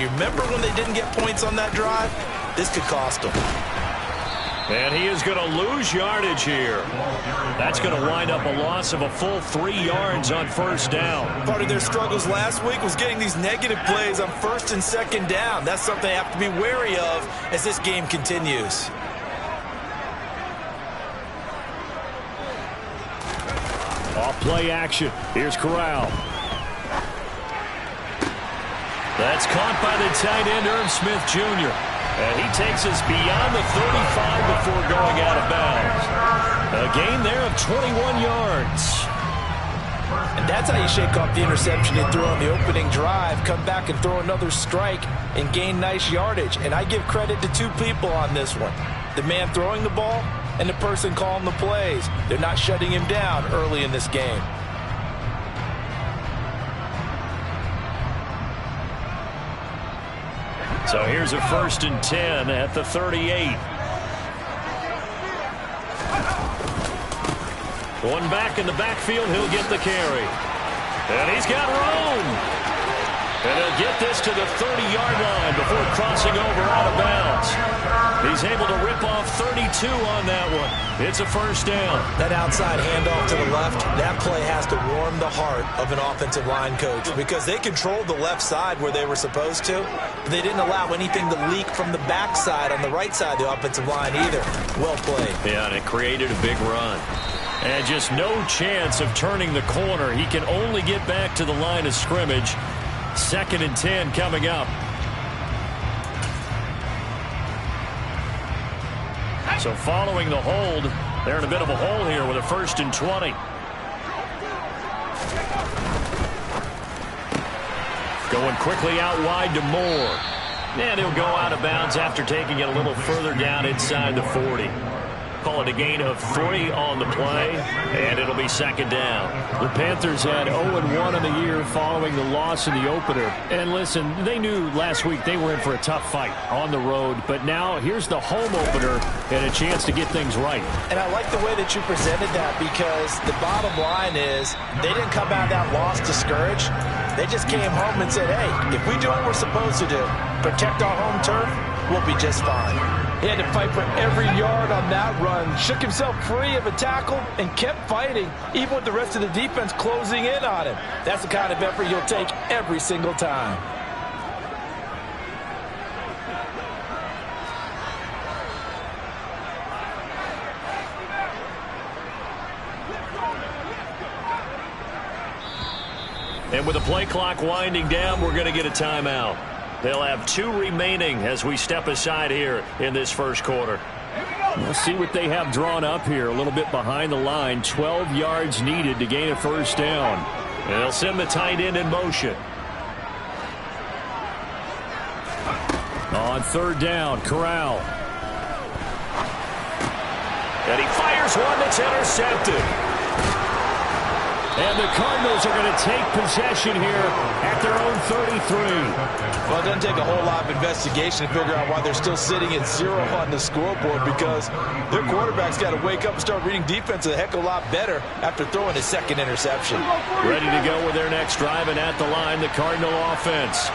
You remember when they didn't get points on that drive? This could cost them. And he is going to lose yardage here. That's going to wind up a loss of a full 3 yards on first down. Part of their struggles last week was getting these negative plays on first and second down. That's something they have to be wary of as this game continues. Off play action. Here's Corral. That's caught by the tight end, Irv Smith Jr. And he takes us beyond the 35 before going out of bounds. A gain there of 21 yards. And that's how you shake off the interception he threw on the opening drive. Come back and throw another strike and gain nice yardage. And I give credit to 2 people on this one. The man throwing the ball and the person calling the plays. They're not shutting him down early in this game. So here's a 1st and 10 at the 38. One back in the backfield, he'll get the carry. And he's got room. And he'll get this to the 30-yard line before crossing over out of bounds. He's able to rip off 32 on that one. It's a first down. That outside handoff to the left, that play has to warm the heart of an offensive line coach because they controlled the left side where they were supposed to, but they didn't allow anything to leak from the backside on the right side of the offensive line either. Well played. Yeah, and it created a big run. And just no chance of turning the corner. He can only get back to the line of scrimmage. 2nd and 10 coming up. So following the hold, they're in a bit of a hole here with a 1st and 20. Going quickly out wide to Moore. And he'll go out of bounds after taking it a little further down inside the 40. Call it a gain of 3 on the play, and it'll be 2nd down. The Panthers had 0-1 on the year following the loss in the opener. And listen, they knew last week they were in for a tough fight on the road, but now here's the home opener and a chance to get things right. And I like the way that you presented that because the bottom line is they didn't come out of that loss discouraged. They just came home and said, hey, if we do what we're supposed to do, protect our home turf, we'll be just fine. He had to fight for every yard on that run, shook himself free of a tackle, and kept fighting, even with the rest of the defense closing in on him. That's the kind of effort you'll take every single time. And with the play clock winding down, we're going to get a timeout. They'll have 2 remaining as we step aside here in this first quarter. We'll see what they have drawn up here. A little bit behind the line. 12 yards needed to gain a first down. And they'll send the tight end in motion. On 3rd down, Corral. And he fires one that's intercepted. And the Cardinals are going to take possession here at their own 33. Well, it doesn't take a whole lot of investigation to figure out why they're still sitting at 0 on the scoreboard because their quarterback's got to wake up and start reading defense a heck of a lot better after throwing his 2nd interception. Ready to go with their next drive, and at the line, the Cardinal offense.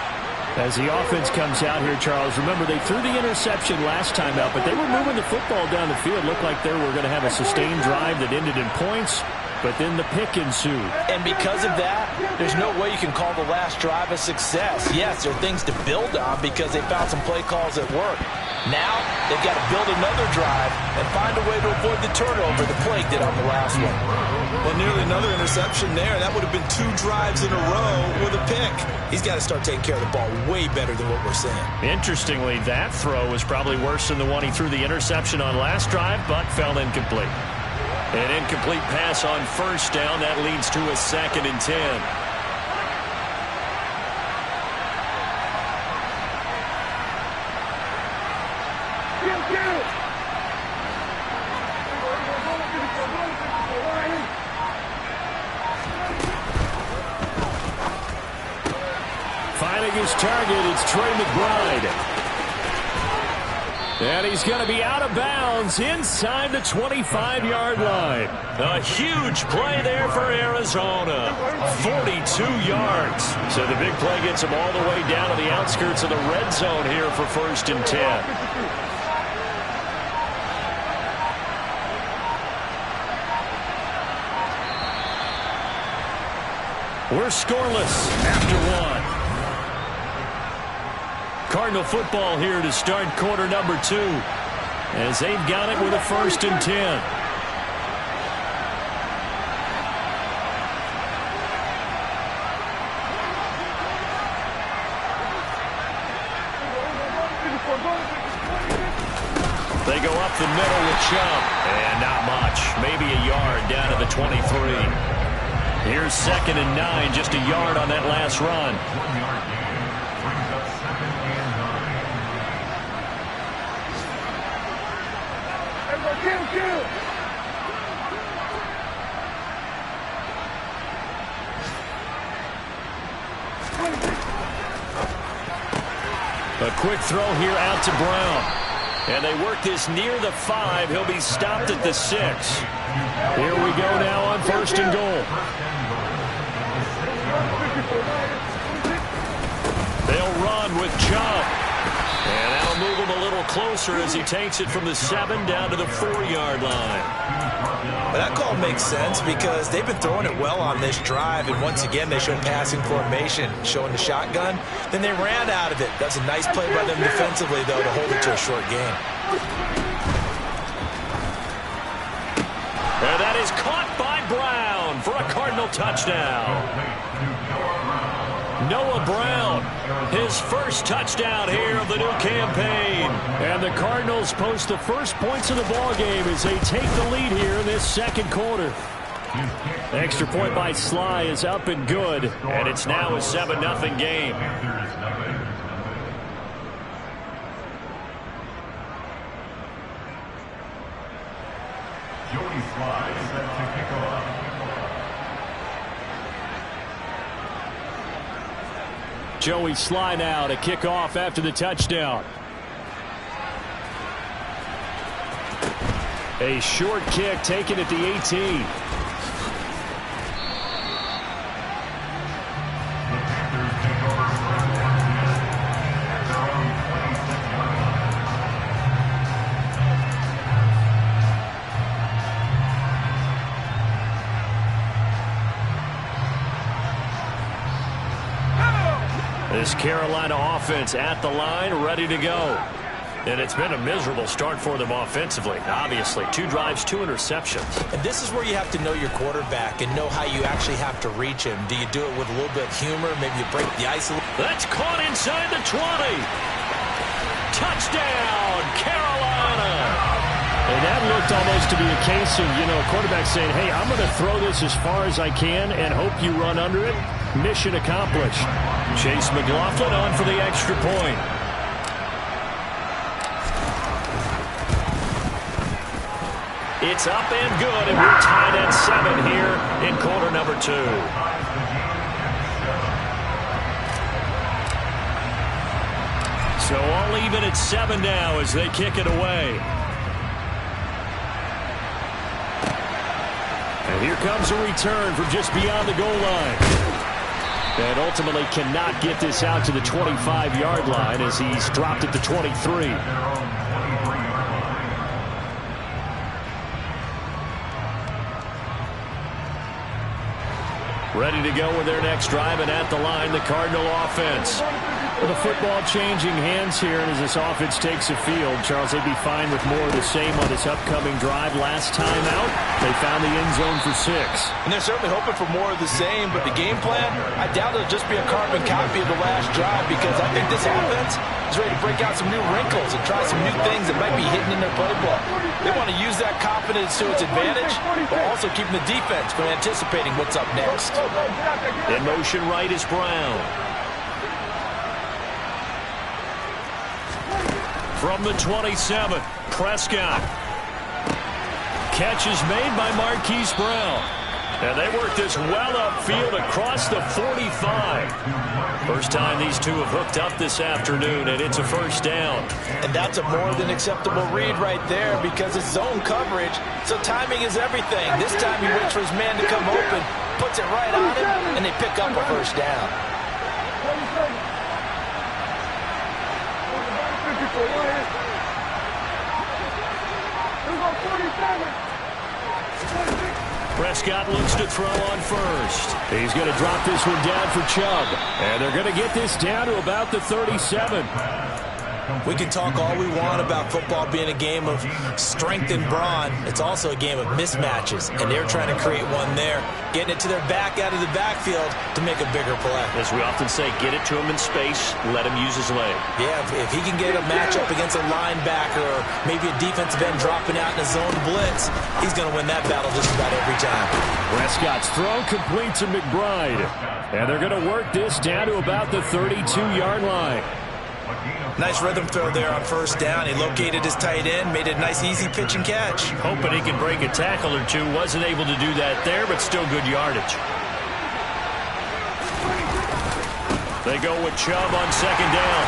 As the offense comes out here, Charles, remember they threw the interception last time out, but they were moving the football down the field. Looked like they were going to have a sustained drive that ended in points. But then the pick ensued. And because of that, there's no way you can call the last drive a success. Yes, there are things to build on because they found some play calls that work. Now, they've got to build another drive and find a way to avoid the turnover the play did on the last one. Well, nearly another interception there. That would have been 2 drives in a row with a pick. He's got to start taking care of the ball way better than what we're seeing. Interestingly, that throw was probably worse than the one he threw the interception on last drive, but fell incomplete. An incomplete pass on first down. That leads to a 2nd and 10. Finding his target, it's Trey McBride. And he's going to be out of bounds inside the 25-yard line. A huge play there for Arizona. 42 yards. So the big play gets him all the way down to the outskirts of the red zone here for 1st and 10. We're scoreless after one. Cardinal football here to start quarter number 2, as they've got it with a 1st and 10. They go up the middle with Chubb, and not much, maybe a yard down to the 23. Here's 2nd and 9, just a yard on that last run. A quick throw here out to Brown. And they work this near the 5. He'll be stopped at the 6. Here we go now on 1st and goal. They'll run with Chubb. And that'll move him a little closer as he takes it from the 7 down to the 4-yard line. Well, that call makes sense because they've been throwing it well on this drive, and once again they showed passing formation, showing the shotgun. Then they ran out of it. That's a nice play by them defensively, though, to hold it to a short gain. And that is caught by Brown for a Cardinal touchdown. Noah Brown, his first touchdown here of the new campaign. And the Cardinals post the first points of the ball game as they take the lead here in this 2nd quarter. The extra point by Sly is up and good, and it's now a 7-0 game. Joey Sly set to kick off. Joey Sly now to kick off after the touchdown. A short kick taken at the 18. This Carolina offense at the line, ready to go. And it's been a miserable start for them offensively. Obviously, 2 drives, 2 interceptions. And this is where you have to know your quarterback and know how you actually have to reach him. Do you do it with a little bit of humor? Maybe you break the ice a little. That's caught inside the 20. Touchdown, Carolina. And that looked almost to be a case of, a quarterback saying, hey, I'm going to throw this as far as I can and hope you run under it. Mission accomplished. Chase McLaughlin on for the extra point. It's up and good, and we're tied at 7 here in quarter number 2. So all even at 7 now as they kick it away. And here comes a return from just beyond the goal line. And ultimately cannot get this out to the 25-yard line as he's dropped at the 23. Ready to go with their next drive, and at the line, the Cardinal offense. With the football changing hands here, and as this offense takes the field, Charles, they'd be fine with more of the same on this upcoming drive. Last time out, they found the end zone for 6. And they're certainly hoping for more of the same, but the game plan, I doubt it'll just be a carbon copy of the last drive, because I think this offense is ready to break out some new wrinkles and try some new things that might be hidden in their playbook. They want to use that confidence to its advantage, but also keeping the defense from anticipating what's up next. In motion right is Brown. From the 27, Prescott. Catch is made by Marquise Brown. And they work this well upfield across the 45. First time these two have hooked up this afternoon, and it's a first down. And that's a more than acceptable read right there because it's zone coverage, so timing is everything. This time he waits for his man to come open, puts it right on him, and they pick up a first down. Prescott looks to throw on first. He's going to drop this one down for Chubb. And they're going to get this down to about the 37. We can talk all we want about football being a game of strength and brawn. It's also a game of mismatches, and they're trying to create one there, getting it to their back out of the backfield to make a bigger play. As we often say, get it to him in space, let him use his leg. Yeah, if he can get a matchup against a linebacker or maybe a defensive end dropping out in a zone blitz, he's going to win that battle just about every time. Prescott's throw complete to McBride. And they're going to work this down to about the 32-yard line. Nice rhythm throw there on first down. He located his tight end, made it a nice easy pitch and catch. Hoping he can break a tackle or two. Wasn't able to do that there, but still good yardage. They go with Chubb on second down.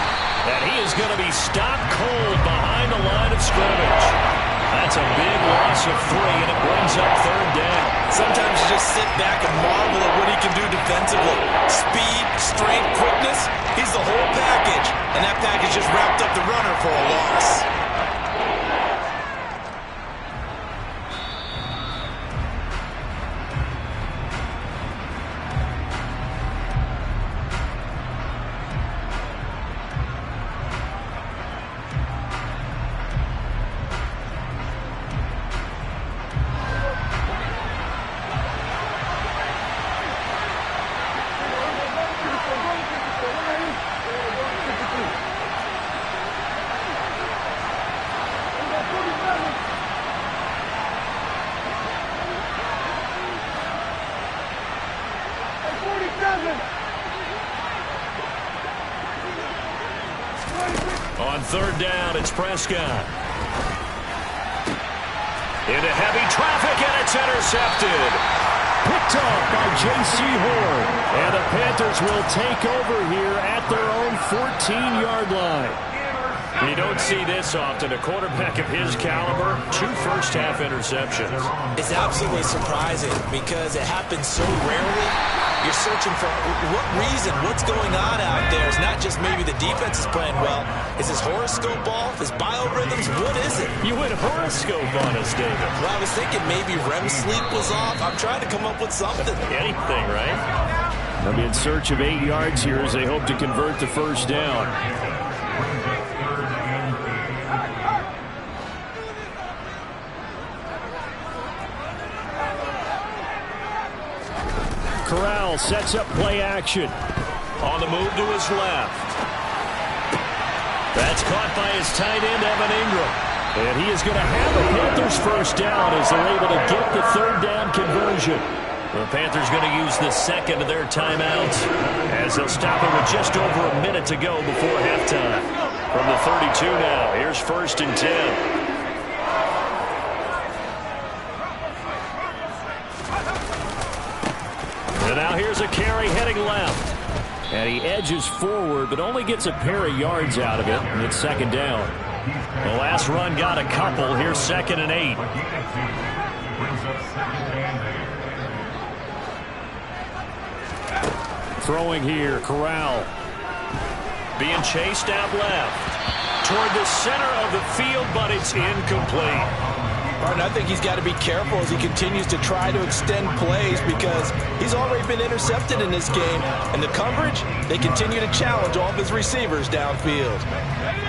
And he is going to be stopped cold behind the line of scrimmage. That's a big loss of 3, and it brings up third down. Sometimes you just sit back and marvel at what he can do defensively. Speed, strength, quickness, he's the whole package. And that package just wrapped up the runner for a loss. On third down, it's Prescott. Into heavy traffic, and it's intercepted. Picked off by J.C. Horn. And the Panthers will take over here at their own 14-yard line. You don't see this often. A quarterback of his caliber, 2 first-half interceptions. It's absolutely surprising because it happens so rarely. You're searching for what reason, what's going on out there. It's not just maybe the defense is playing well. Is his horoscope off? His biorhythms? What is it? You went horoscope on us, David. Well, I was thinking maybe REM sleep was off. I'm trying to come up with something. Anything, right? They'll be in search of 8 yards here as they hope to convert the first down. Corral sets up play action. On the move to his left. That's caught by his tight end, Evan Ingram. And he is going to have the Panthers first down as they're able to get the third down conversion. The Panthers going to use the second of their timeouts as they'll stop it with just over a minute to go before halftime. From the 32 now, here's first and 10. And now here's a carry heading left. And he edges forward, but only gets a pair of yards out of it, and it's second down. The last run got a couple. Here's second and 8. Throwing here, Corral. Being chased out left. Toward the center of the field, but it's incomplete. Martin, I think he's got to be careful as he continues to try to extend plays because he's already been intercepted in this game. And the coverage, they continue to challenge all of his receivers downfield.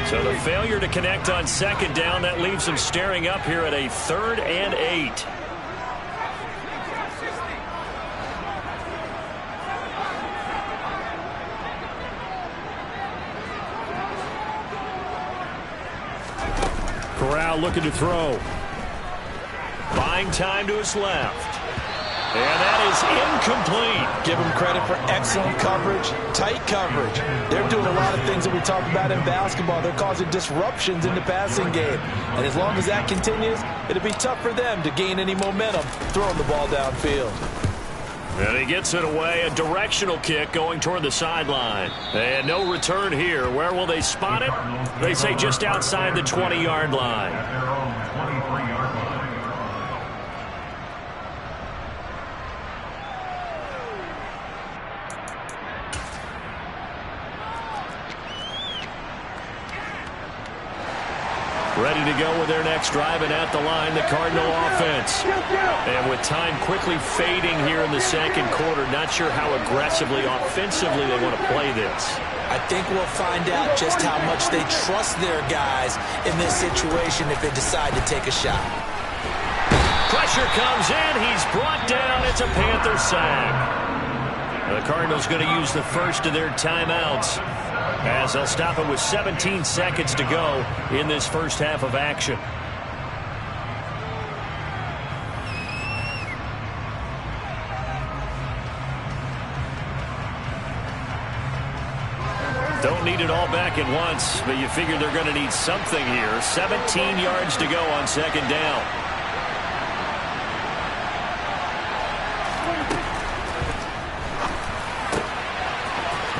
So the failure to connect on second down, that leaves him staring up here at a 3rd and 8. Corral looking to throw. Buying time to his left. And that is incomplete. Give him credit for excellent coverage, tight coverage. They're doing a lot of things that we talk about in basketball. They're causing disruptions in the passing game. And as long as that continues, it'll be tough for them to gain any momentum throwing the ball downfield. And he gets it away, a directional kick going toward the sideline. And no return here. Where will they spot it? They say just outside the 20-yard line. At their own 23-yard line. Ready to go with their next drive, and at the line, the Cardinal offense. And with time quickly fading here in the second quarter, not sure how aggressively, offensively they want to play this. I think we'll find out just how much they trust their guys in this situation if they decide to take a shot. Pressure comes in. He's brought down. It's a Panther sack. The Cardinals going to use the first of their timeouts, as they'll stop it with 17 seconds to go in this first half of action. Don't need it all back at once, but you figure they're going to need something here. 17 yards to go on second down.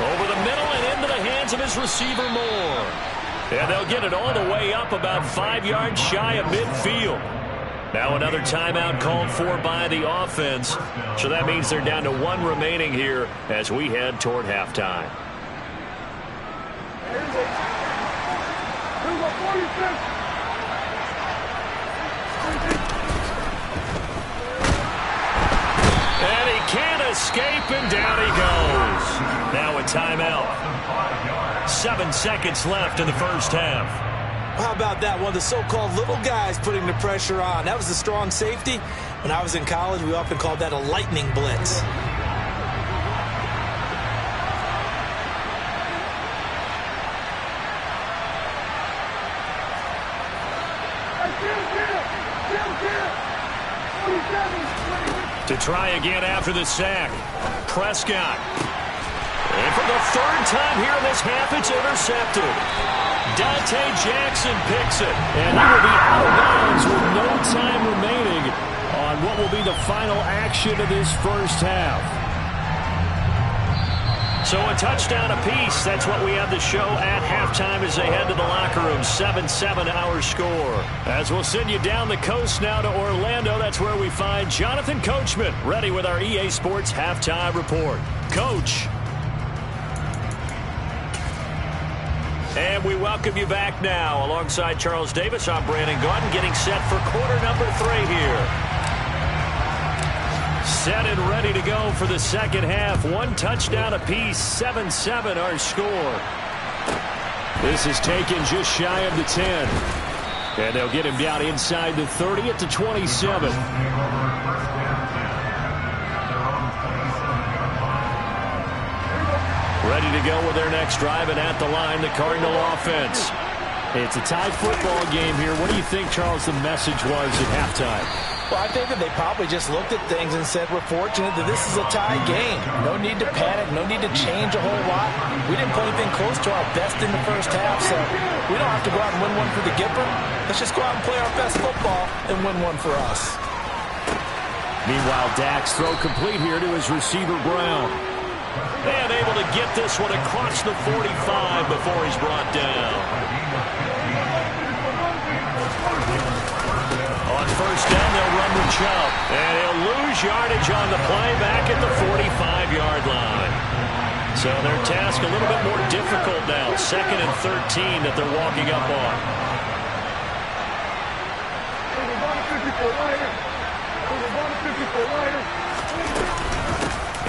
Over the middle and into the hands of his receiver, Moore. And they'll get it all the way up about 5 yards shy of midfield. Now another timeout called for by the offense. So that means they're down to one remaining here as we head toward halftime. And he can't escape, and down he goes. Now a timeout. 7 seconds left in the first half. How about that? One of the so-called little guys putting the pressure on. That was the strong safety. When I was in college, we often called that a lightning blitz. To try again after the sack, Prescott. And for the third time here in this half, it's intercepted. Dante Jackson picks it, and he will be out of bounds with no time remaining on what will be the final action of this first half. So a touchdown apiece. That's what we have to show at halftime as they head to the locker room. 7-7 our score. As we'll send you down the coast now to Orlando, that's where we find Jonathan Coachman, ready with our EA Sports halftime report. Coach. And we welcome you back now. Alongside Charles Davis, I'm Brandon Gaudin, getting set for quarter number 3 here. Set and ready to go for the second half. One touchdown apiece, 7-7 our score. This is taken just shy of the 10. And they'll get him down inside the 30 at the 27. Ready to go with their next drive, and at the line, the Cardinal offense. It's a tied football game here. What do you think, Charles, the message was at halftime? Well, I think that they probably just looked at things and said, we're fortunate that this is a tie game. No need to panic, no need to change a whole lot. We didn't play anything close to our best in the first half, so we don't have to go out and win one for the Gipper. Let's just go out and play our best football and win one for us. Meanwhile, Dak's throw complete here to his receiver, Brown. And able to get this one across the 45 before he's brought down. On first down, they'll run with Chubb. And he'll lose yardage on the play back at the 45-yard line. So their task a little bit more difficult now. 2nd and 13 that they're walking up on.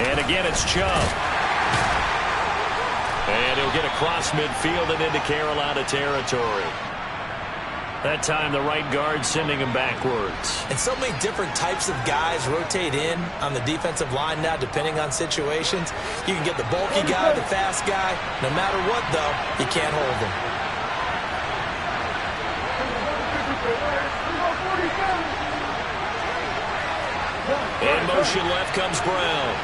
And again, it's Chubb. And he'll get across midfield and into Carolina territory. That time, the right guard sending him backwards. And so many different types of guys rotate in on the defensive line now, depending on situations. You can get the bulky guy, the fast guy. No matter what, though, you can't hold him. In motion left comes Brown.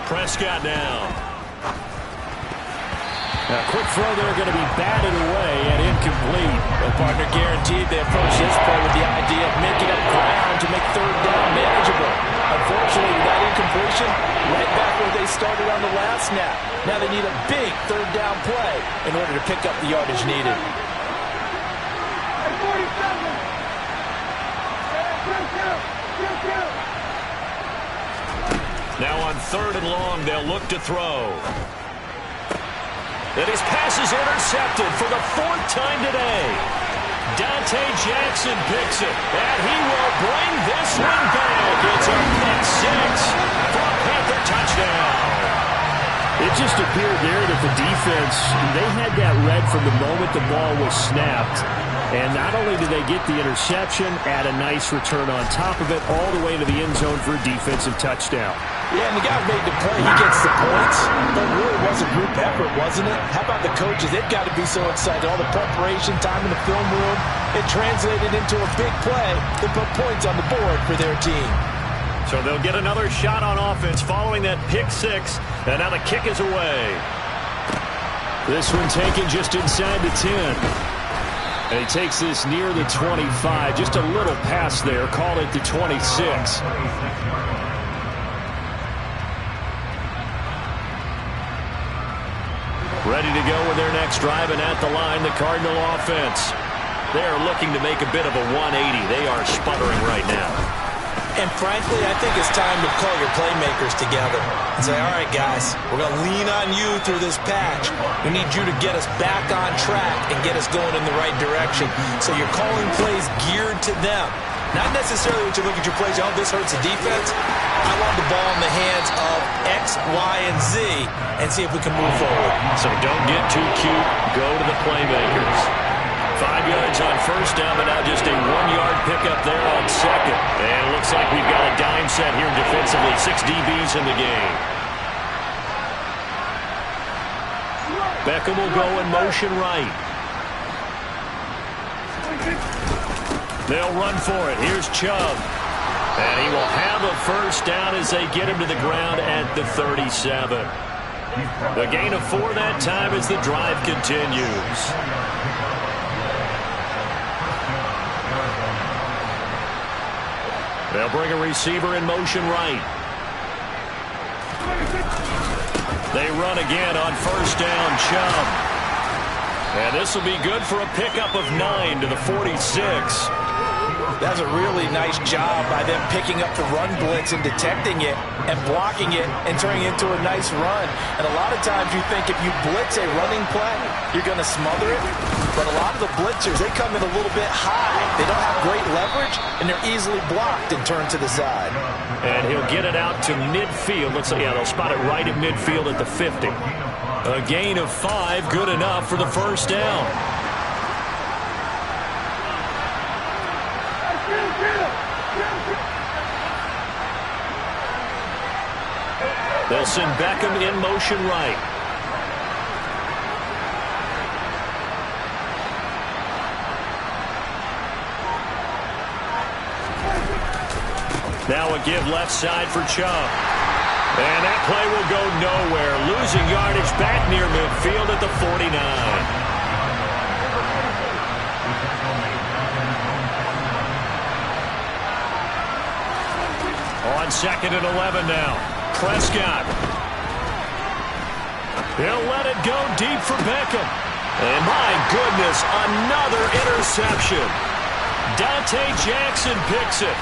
Prescott now. A quick throw there going to be batted away and incomplete. Well, partner, guaranteed they approach this play with the idea of making up ground to make third down manageable. Unfortunately, with that incompletion, right back where they started on the last snap. Now they need a big third down play in order to pick up the yardage needed. Now on 3rd and long, they'll look to throw. And his pass is intercepted for the 4th time today. Dante Jackson picks it, and he will bring this one back. It's a pick six for a Panther touchdown. It just appeared there that the defense, they had that read from the moment the ball was snapped. And not only did they get the interception, add a nice return on top of it, all the way to the end zone for a defensive touchdown. Yeah, and the guy made the play. He gets the points. But it really was a group effort, wasn't it? How about the coaches? They've got to be so excited. All the preparation, time in the film room, it translated into a big play that put points on the board for their team. So they'll get another shot on offense following that pick six. And now the kick is away. This one taken just inside the 10. And he takes this near the 25. Just a little pass there. Call it the 26. Ready to go with their next drive, and at the line, the Cardinal offense. They're looking to make a bit of a 180. They are sputtering right now. And frankly, I think it's time to call your playmakers together and say, all right, guys, we're going to lean on you through this patch. We need you to get us back on track and get us going in the right direction. So you're calling plays geared to them. Not necessarily when you look at your plays, oh, this hurts the defense. I want the ball in the hands of X, Y, and Z and see if we can move forward. So don't get too cute. Go to the playmakers. 5 yards on first down, but now just a 1-yard pickup there on second. And it looks like we've got a dime set here defensively. 6 DBs in the game. Beckham will go in motion right. They'll run for it. Here's Chubb. And he will have a first down as they get him to the ground at the 37. The gain of 4 that time as the drive continues. They'll bring a receiver in motion right. They run again on first down, Chubb. And this will be good for a pickup of 9 to the 46. That's a really nice job by them picking up the run blitz and detecting it and blocking it and turning it into a nice run. And a lot of times you think if you blitz a running play, you're going to smother it. But a lot of the blitzers, they come in a little bit high. They don't have great leverage, and they're easily blocked and turned to the side. And he'll get it out to midfield. Looks like, yeah, they'll spot it right at midfield at the 50. A gain of 5, good enough for the first down. They'll send Beckham in motion right. Now a give left side for Chubb. And that play will go nowhere. Losing yardage back near midfield at the 49. On 2nd and 11 now. Prescott. He'll let it go deep for Beckham. And my goodness, another interception. Dante Jackson picks it.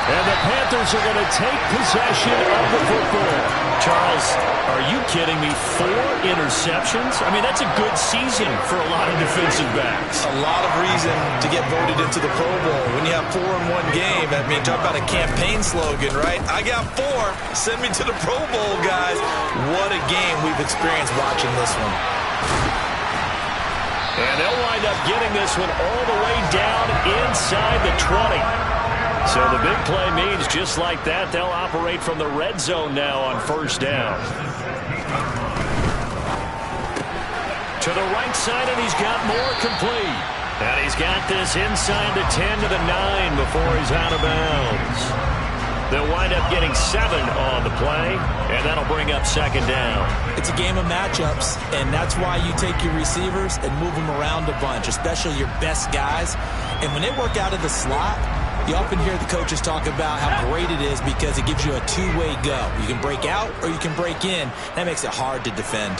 And the Panthers are going to take possession of the football. Charles, are you kidding me? 4 interceptions? I mean, that's a good season for a lot of defensive backs. A lot of reason to get voted into the Pro Bowl. When you have 4 in one game, I mean, talk about a campaign slogan, right? I got 4. Send me to the Pro Bowl, guys. What a game we've experienced watching this one. And they'll wind up getting this one all the way down inside the 20. So the big play means just like that, they'll operate from the red zone now on first down. To the right side, and he's got more complete. And he's got this inside the 10 to the 9 before he's out of bounds. They'll wind up getting 7 on the play, and that'll bring up second down. It's a game of matchups, and that's why you take your receivers and move them around a bunch, especially your best guys. And when they work out of the slot, you often hear the coaches talk about how great it is because it gives you a two-way go. You can break out or you can break in. That makes it hard to defend.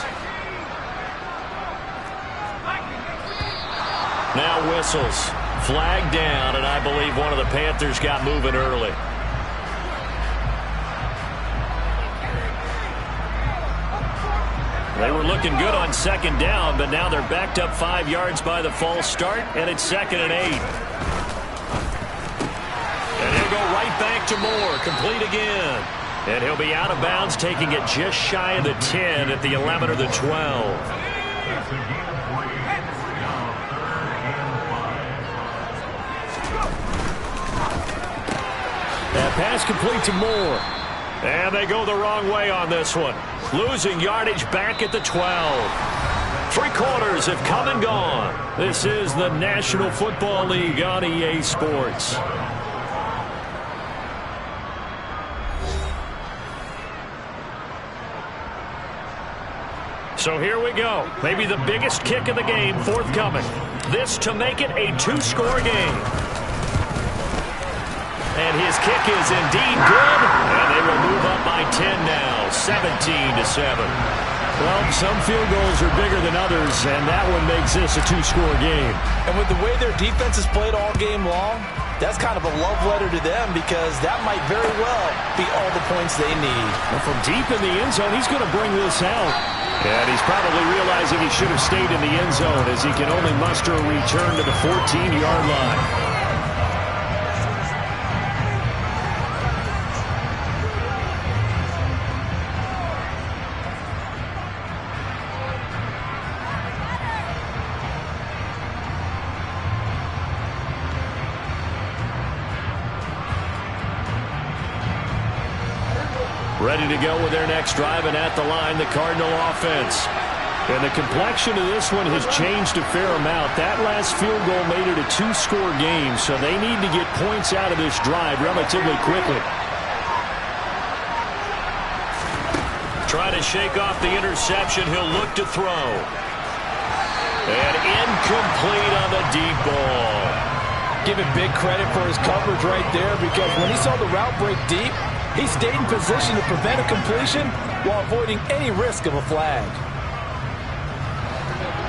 Now whistles. Flag down, and I believe one of the Panthers got moving early. They were looking good on second down, but now they're backed up 5 yards by the false start, and it's 2nd and 8. And he'll go right back to Moore, complete again. And he'll be out of bounds, taking it just shy of the 10 at the 11 or the 12. That pass complete to Moore. And they go the wrong way on this one. Losing yardage back at the 12. 3 quarters have come and gone. This is the National Football League on EA Sports. So here we go. Maybe the biggest kick of the game forthcoming. This to make it a 2-score game. And his kick is indeed good. And they will move up by 10 now, 17-7. Well, some field goals are bigger than others, and that one makes this a 2-score game. And with the way their defense has played all game long, that's kind of a love letter to them because that might very well be all the points they need. And from deep in the end zone, he's going to bring this out. And he's probably realizing he should have stayed in the end zone as he can only muster a return to the 14-yard line. Ready to go with their next drive, and at the line, the Cardinal offense. And the complexion of this one has changed a fair amount. That last field goal made it a 2-score game, so they need to get points out of this drive relatively quickly. Try to shake off the interception. He'll look to throw. And incomplete on the deep ball. Give him big credit for his coverage right there because when he saw the route break deep, he stayed in position to prevent a completion while avoiding any risk of a flag.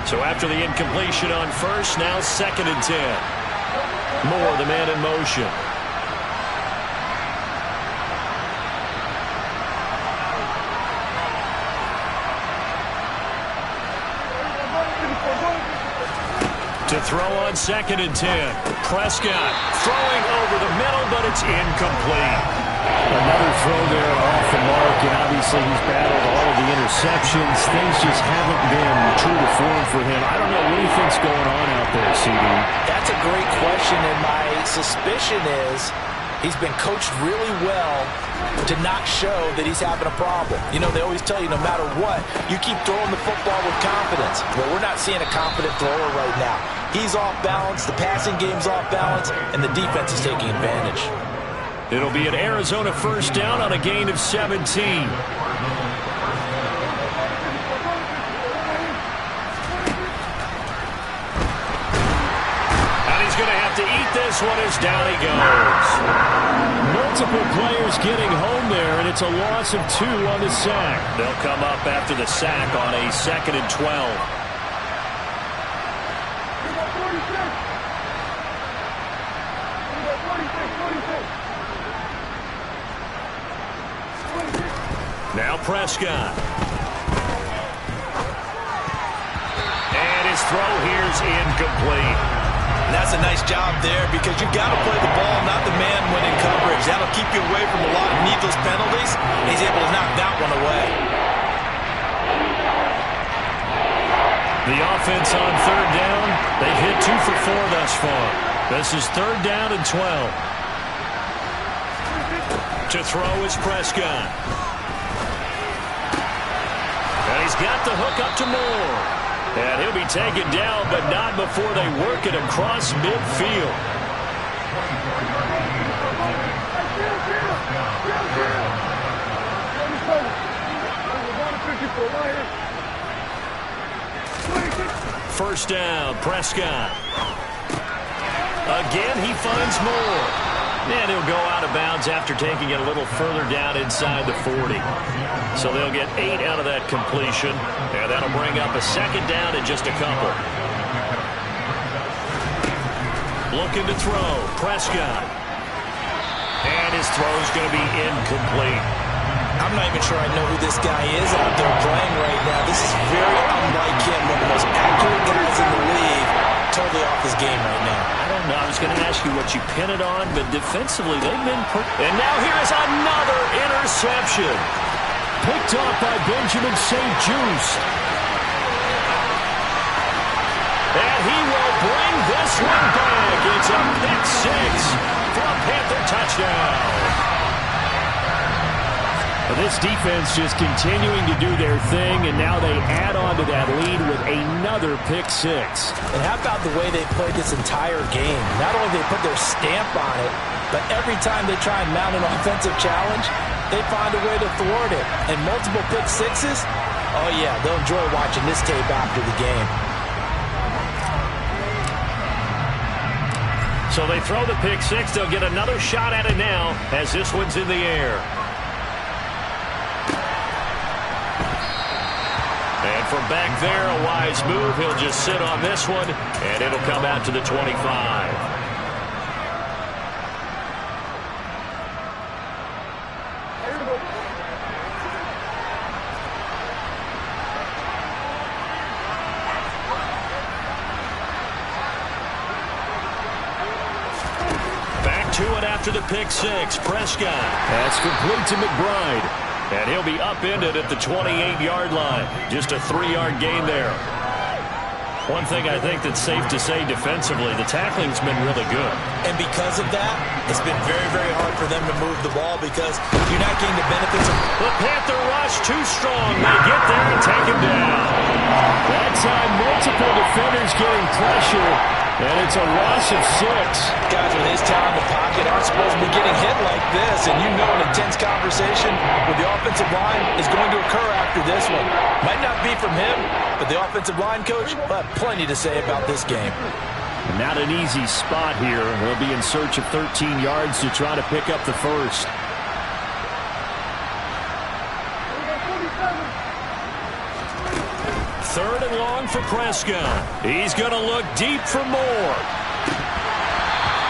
So after the incompletion on first, now 2nd and 10. Moore, the man in motion. To throw on 2nd and 10. Prescott throwing over the middle, but it's incomplete. Another throw there off the mark, and obviously he's battled all of the interceptions. Things just haven't been true to form for him. I don't know what he thinks going on out there, CD. That's a great question, and my suspicion is he's been coached really well to not show that he's having a problem. You know, they always tell you no matter what, you keep throwing the football with confidence. Well, we're not seeing a confident thrower right now. He's off balance, the passing game's off balance, and the defense is taking advantage. It'll be an Arizona first down on a gain of 17. And he's going to have to eat this one as down he goes. Multiple players getting home there, and it's a loss of 2 on the sack. They'll come up after the sack on a 2nd and 12. Now Prescott. And his throw here's incomplete. And that's a nice job there because you've got to play the ball, not the man when in coverage. That'll keep you away from a lot of needless penalties. And he's able to knock that one away. The offense on 3rd down. They've hit 2 for 4 thus far. This is 3rd down and 12. To throw is Prescott. And he's got the hook up to Moore. And he'll be taken down, but not before they work it across midfield. First down, Prescott. Again, he finds more. And he'll go out of bounds after taking it a little further down inside the 40. So they'll get 8 out of that completion. And that'll bring up a second down in just a couple. Looking to throw, Prescott. And his throw's going to be incomplete. I'm not even sure I know who this guy is out there playing right now. This is very unlike him, one of the most accurate guys in the league. Totally off his game right now. I don't know. I was going to ask you what you pin it on, but defensively they've been and now here is another interception. Picked off by Benjamin St-Juste. And he will bring this one back. It's a pick six for a Panther touchdown. This defense just continuing to do their thing, and now they add on to that lead with another pick six. And how about the way they played this entire game? Not only they put their stamp on it, but every time they try and mount an offensive challenge, they find a way to thwart it. And multiple pick sixes, oh yeah, they'll enjoy watching this tape after the game. So they throw the pick six. They'll get another shot at it now as this one's in the air. And from back there, a wise move. He'll just sit on this one, and it'll come out to the 25. Back to it after the pick six. Prescott. That's complete to McBride. And he'll be upended at the 28-yard line. Just a 3-yard gain there. One thing I think that's safe to say defensively, the tackling's been really good. And because of that, it's been very, very hard for them to move the ball because you're not getting the benefits of... The Panther rush too strong. They get there and take him down. That time, multiple defenders getting pressure, and it's a loss of 6. Guys with his talent in the pocket aren't supposed to be getting hit like this, and you know an intense conversation with the offensive line is going to occur after this one. Might not be from him, but the offensive line coach will have plenty to say about this game. Not an easy spot here. They'll be in search of 13 yards to try to pick up the first. Third and long for Prescott. He's going to look deep for more.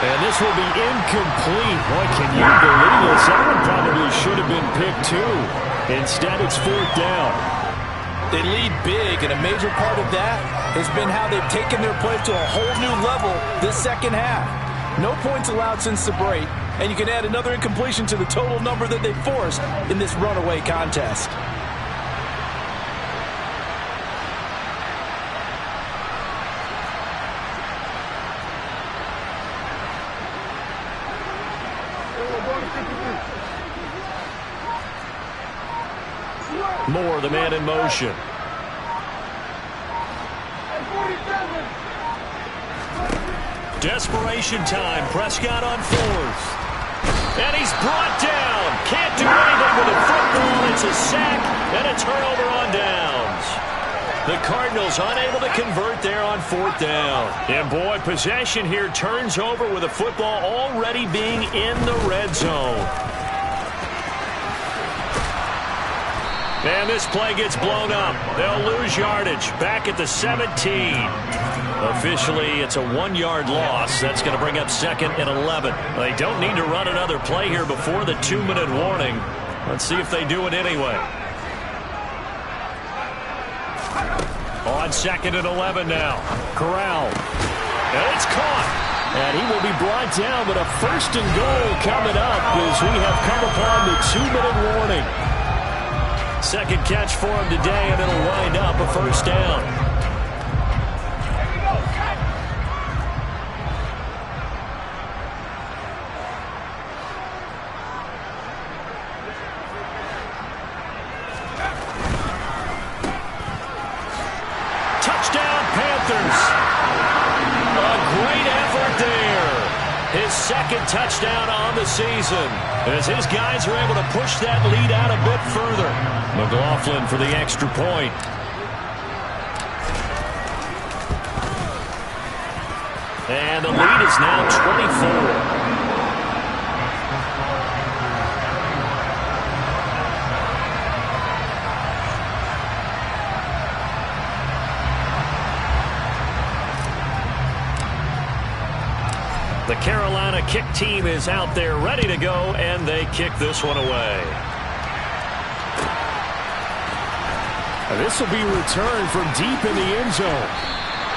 And this will be incomplete. Boy, can you believe this? That one probably should have been picked too. Instead, it's 4th down. They lead big, and a major part of that has been how they've taken their play to a whole new level this second half. No points allowed since the break, and you can add another incompletion to the total number that they forced in this runaway contest. Moore, the man in motion. Desperation time. Prescott on 4th. And he's brought down. Can't do anything with the football. It's a sack and a turnover on downs. The Cardinals unable to convert there on 4th down. And boy, possession here turns over with the football already being in the red zone. And this play gets blown up. They'll lose yardage. Back at the 17. Officially, it's a 1-yard loss. That's going to bring up 2nd and 11. They don't need to run another play here before the 2-minute warning. Let's see if they do it anyway. On 2nd and 11 now. Corral. And it's caught. And he will be brought down, but a 1st and goal coming up as we have come upon the 2-minute warning. Second catch for him today, and it'll wind up a 1st down. Touchdown, Panthers. A great effort there. His 2nd touchdown on the season. as his guys are able to push that lead out a bit further. McLaughlin for the extra point. And the lead is now 24. The Carolina kick team is out there ready to go, and they kick this one away. This will be returned from deep in the end zone.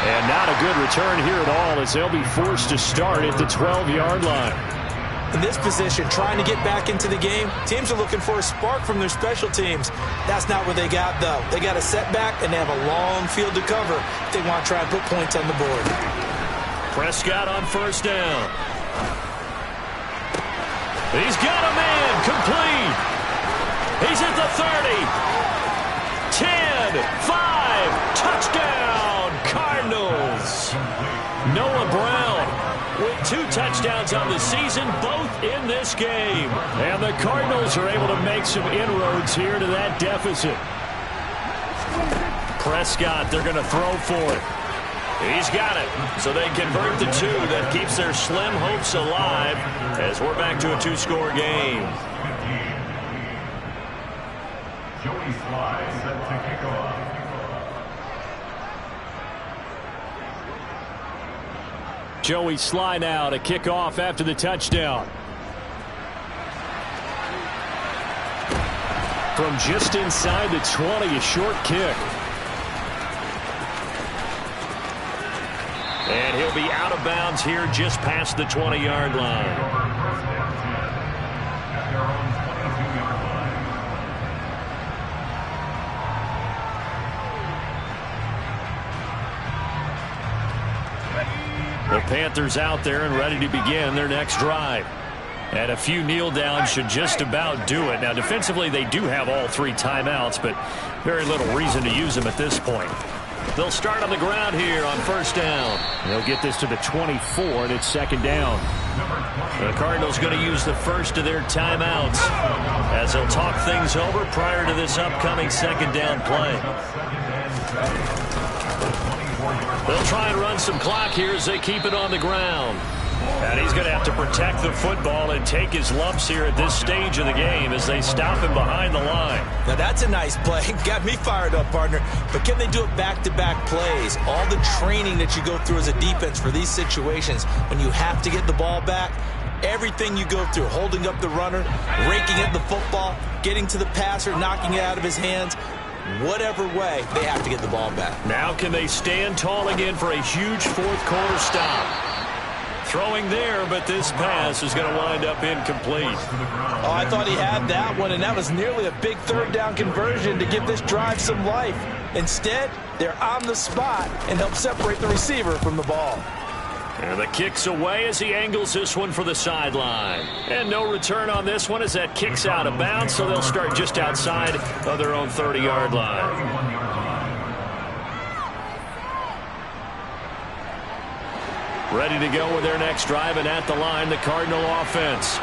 And not a good return here at all, as they'll be forced to start at the 12-yard line. In this position, trying to get back into the game, teams are looking for a spark from their special teams. That's not what they got, though. They got a setback, and they have a long field to cover if they want to try and put points on the board. Prescott on first down. He's got a man complete. He's at the 30. 10, 5, touchdown, Cardinals. Noah Brown with 2 touchdowns on the season, both in this game. And the Cardinals are able to make some inroads here to that deficit. Prescott, they're going to throw for it. He's got it. So they convert the 2. That keeps their slim hopes alive as we're back to a 2-score game. Joey Slye set to kick off. Joey Slye now to kick off after the touchdown. From just inside the 20, a short kick. And he'll be out of bounds here just past the 20-yard line. At their own 22-yard line. The Panthers out there and ready to begin their next drive. And a few kneel downs should just about do it. Now, defensively, they do have all 3 timeouts, but very little reason to use them at this point. They'll start on the ground here on first down. They'll get this to the 24, and it's second down. The Cardinals going to use the first of their timeouts as they'll talk things over prior to this upcoming second down play. They'll try and run some clock here as they keep it on the ground. And he's going to have to protect the football and take his lumps here at this stage of the game as they stop him behind the line. Now, that's a nice play. Got me fired up, partner. But can they do it back-to-back plays? All the training that you go through as a defense for these situations, when you have to get the ball back, everything you go through, holding up the runner, raking at the football, getting to the passer, knocking it out of his hands, whatever way, they have to get the ball back. Now can they stand tall again for a huge fourth-quarter stop? Throwing there, but this pass is going to wind up incomplete. Oh, I thought he had that one, and that was nearly a big third-down conversion to give this drive some life. Instead, they're on the spot and help separate the receiver from the ball. And the kick's away as he angles this one for the sideline. And no return on this one as that kick's out of bounds, so they'll start just outside of their own 30-yard line. Ready to go with their next drive, and at the line, the Cardinal offense.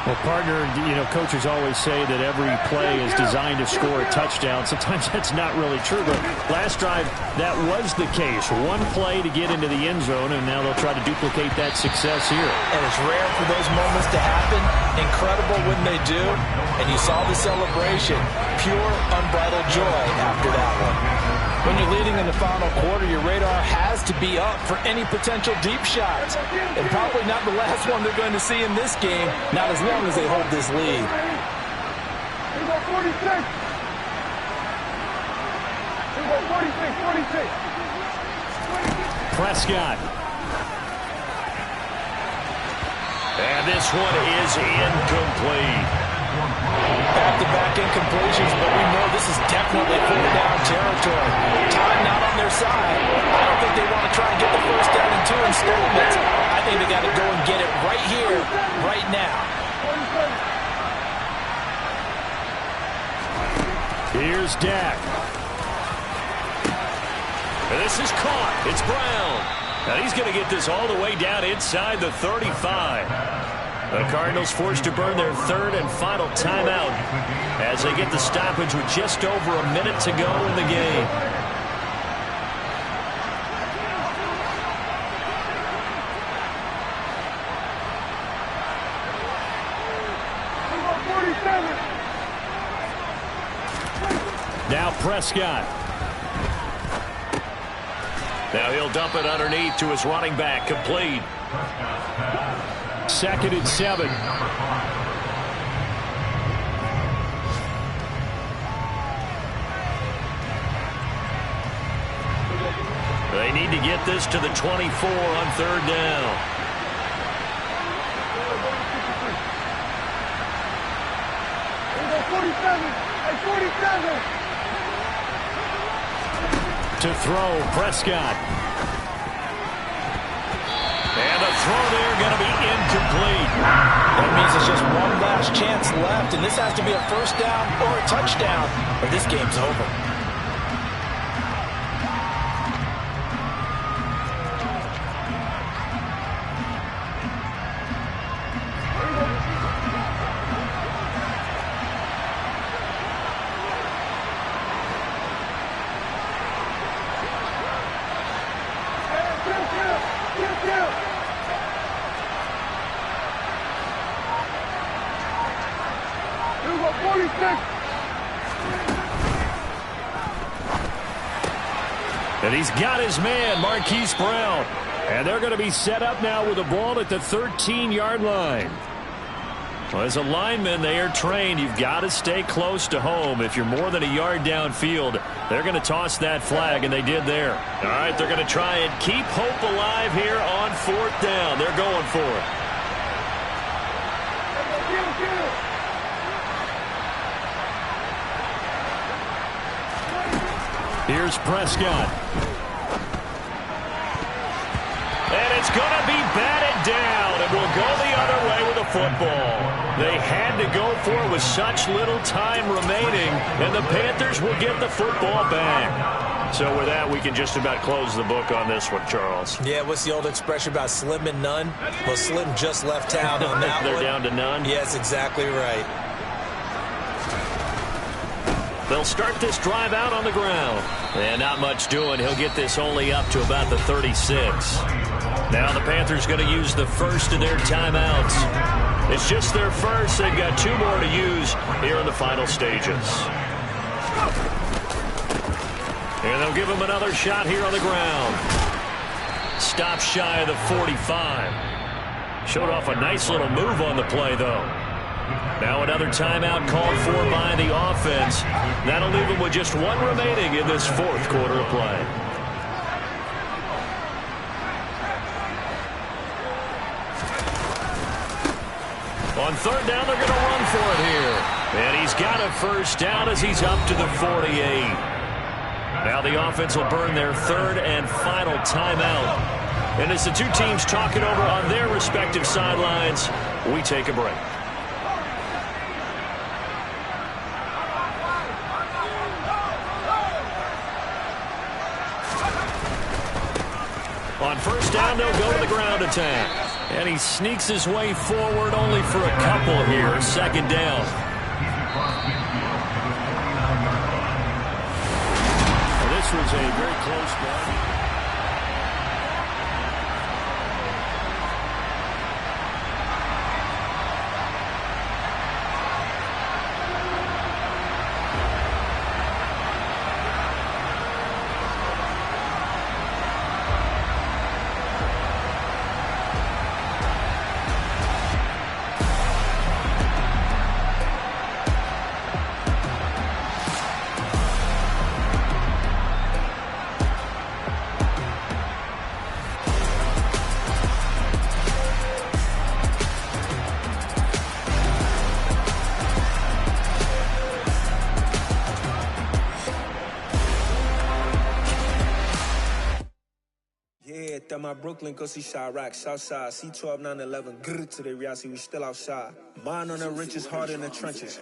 Well, partner, coaches always say that every play is designed to score a touchdown. Sometimes that's not really true, but last drive, that was the case. One play to get into the end zone, and now they'll try to duplicate that success here. And it's rare for those moments to happen. Incredible when they do. And you saw the celebration. Pure, unbridled joy after that one. When you're leading in the final quarter, your radar has to be up for any potential deep shots. And probably not the last one they're going to see in this game, not as long as they hold this lead. Prescott. And this one is incomplete. Back-to-back incompletions, but we know this is definitely fourth-down territory. Time not on their side. I don't think they want to try and get the first down in 2 installments. I think they got to go and get it right here, right now. Here's Dak. And this is caught. It's Brown. And he's going to get this all the way down inside the 35. The Cardinals forced to burn their third and final timeout as they get the stoppage with just over a minute to go in the game. Now Prescott. Now he'll dump it underneath to his running back, complete. 2nd and 7. They need to get this to the 24 on 3rd down. To throw, Prescott. And the throw there going to be incomplete. That means it's just one last chance left, and this has to be a 1st down or a touchdown, or this game's over. And he's got his man, Marquise Brown. And they're going to be set up now with the ball at the 13-yard line. Well, as a lineman, they are trained. You've got to stay close to home. If you're more than a yard downfield, they're going to toss that flag, and they did there. All right, they're going to try and keep hope alive here on 4th down. They're going for it. Here's Prescott. And it's going to be batted down, and will go the other way with the football. They had to go for it with such little time remaining, and the Panthers will get the football back. So with that, we can just about close the book on this one, Charles. Yeah, what's the old expression about slim and none? Well, Slim just left town on that They're one. down to none? Yes, exactly right. They'll start this drive out on the ground. And not much doing. He'll get this only up to about the 36. Now the Panthers going to use the first of their timeouts. It's just their first. They've got 2 more to use here in the final stages. And they'll give him another shot here on the ground. Stop shy of the 45. Showed off a nice little move on the play, though. Now another timeout called for by the offense. That'll leave them with just 1 remaining in this 4th quarter of play. On 3rd down, they're going to run for it here. And he's got a 1st down as he's up to the 48. Now the offense will burn their 3rd and final timeout. And as the 2 teams talk it over on their respective sidelines, we take a break. On 1st down, they'll go to the ground attack. And he sneaks his way forward only for a couple here. 2nd down. Well, this was a very close ball. My Brooklyn, go see Chirac, Southside, C12, 911, grrr to the reality, we still outside. Mine on the richest, heart in the trenches.